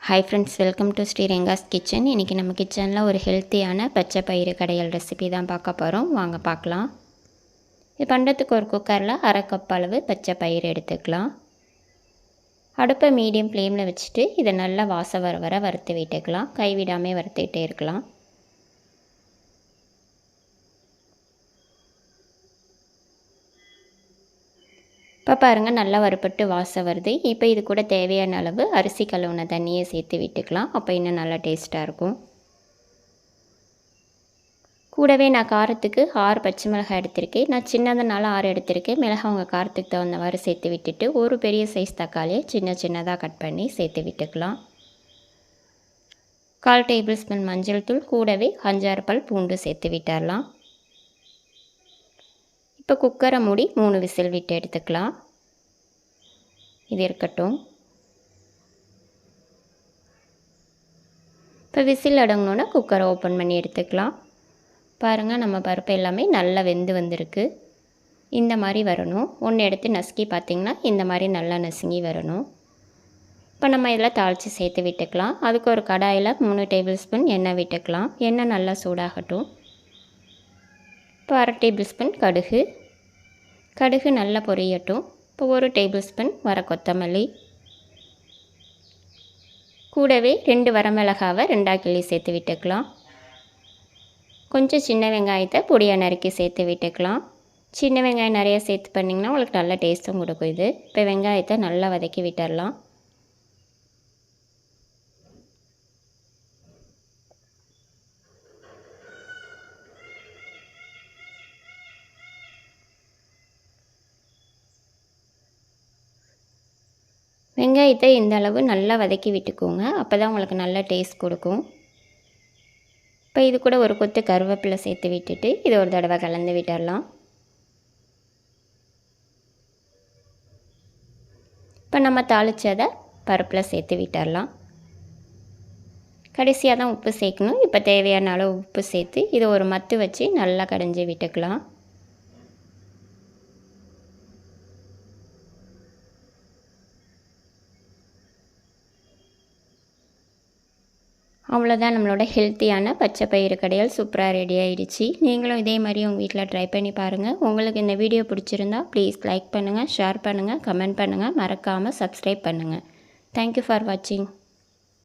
Hi friends, welcome to Sri Renga's kitchen. இன்றைக்கி நம்ம கிச்சனில் ஒரு ஹெல்த்தியான பச்சை பயிறு கடையல் ரெசிபி தான் பார்க்க போகிறோம். வாங்க பார்க்கலாம். இது பண்ணுறதுக்கு ஒரு குக்கரில் 1/2 கப் அளவு பச்சை பயிறு எடுத்துக்கலாம். அடுப்பை மீடியம் ஃப்ளேமில் வச்சுட்டு இதை நல்லா வாசம் வர வர வறுத்து விட்டுக்கலாம். கைவிடாமல் வறுத்துக்கிட்டே இருக்கலாம். இப்போ பாருங்கள், நல்லா வறுப்பட்டு வாசம் வருது. இப்போ இது கூட தேவையான அளவு அரிசி கழுவுன தண்ணியை சேர்த்து விட்டுக்கலாம். அப்போ இன்னும் நல்லா டேஸ்ட்டாக இருக்கும். கூடவே நான் காரத்துக்கு 6 பச்சை மிளகாய் எடுத்திருக்கேன். நான் சின்னதுனால 6 எடுத்திருக்கேன். மிளகாய் உங்கள் காரத்துக்கு தகுந்தவாறு சேர்த்து விட்டுட்டு ஒரு பெரிய சைஸ் தக்காளியை சின்ன சின்னதாக கட் பண்ணி சேர்த்து விட்டுக்கலாம். 1/4 டேபிள் ஸ்பூன் மஞ்சள் தூள், கூடவே 5-6 பல் பூண்டு சேர்த்து விட்டுடலாம். இப்போ குக்கரை மூடி 3 விசில் விட்டு எடுத்துக்கலாம். இது இருக்கட்டும். இப்போ விசில் அடங்கணுன்னா குக்கரை ஓப்பன் பண்ணி எடுத்துக்கலாம். பாருங்கள், நம்ம பருப்பு எல்லாமே நல்லா வெந்து வந்திருக்கு. இந்த மாதிரி வரணும். ஒன்று எடுத்து நசுக்கி பார்த்திங்கன்னா இந்த மாதிரி நல்லா நசுங்கி வரணும். இப்போ நம்ம இதில் தாளித்து சேர்த்து விட்டுக்கலாம். அதுக்கு ஒரு கடாயில் 3 டேபிள் ஸ்பூன் எண்ணெய் விட்டுக்கலாம். எண்ணெய் நல்லா சூடாகட்டும். இப்போ 1/2 டேபிள் ஸ்பூன் கடுகு நல்லா பொரியட்டும். இப்போ 1 டேபிள் ஸ்பூன் வர கொத்தமல்லி, கூடவே 2 வரமிளகாவை 2ஆக கிள்ளி சேர்த்து விட்டுக்கலாம். கொஞ்சம் சின்ன வெங்காயத்தை பொடியாக நறுக்கி சேர்த்து விட்டுக்கலாம். சின்ன வெங்காயம் நிறைய சேர்த்து பண்ணிங்கன்னா உங்களுக்கு நல்ல டேஸ்ட்டும் கொடுக்கும் இது. இப்போ வெங்காயத்தை நல்லா வதக்கி விட்டுடலாம். வெங்காயத்தை இந்த அளவு நல்லா வதக்கி விட்டுக்கோங்க. அப்போ தான் உங்களுக்கு நல்ல டேஸ்ட் கொடுக்கும். இப்போ இது கூட ஒரு கொத்து கருவேப்பிலை சேர்த்து விட்டுட்டு இது ஒரு தடவை கலந்து விட்டுடலாம். இப்போ நம்ம தாளித்ததை பருப்பில் சேர்த்து விட்டுடலாம். கடைசியாக தான் உப்பு சேர்க்கணும். இப்போ தேவையான அளவு உப்பு சேர்த்து இதை ஒரு மத்து வச்சு நல்லா கடைஞ்சி விட்டுக்கலாம். அவ்வளோதான், நம்மளோட ஹெல்த்தியான பச்சை பயிறு கடையல் சூப்பராக ரெடி ஆகிடுச்சு. நீங்களும் இதே மாதிரி உங்கள் வீட்டில் ட்ரை பண்ணி பாருங்கள். உங்களுக்கு இந்த வீடியோ பிடிச்சிருந்தா ப்ளீஸ் லைக் பண்ணுங்கள், ஷேர் பண்ணுங்கள், கமெண்ட் பண்ணுங்கள், மறக்காமல் சப்ஸ்கிரைப் பண்ணுங்கள். தேங்க்யூ ஃபார் வாட்சிங்.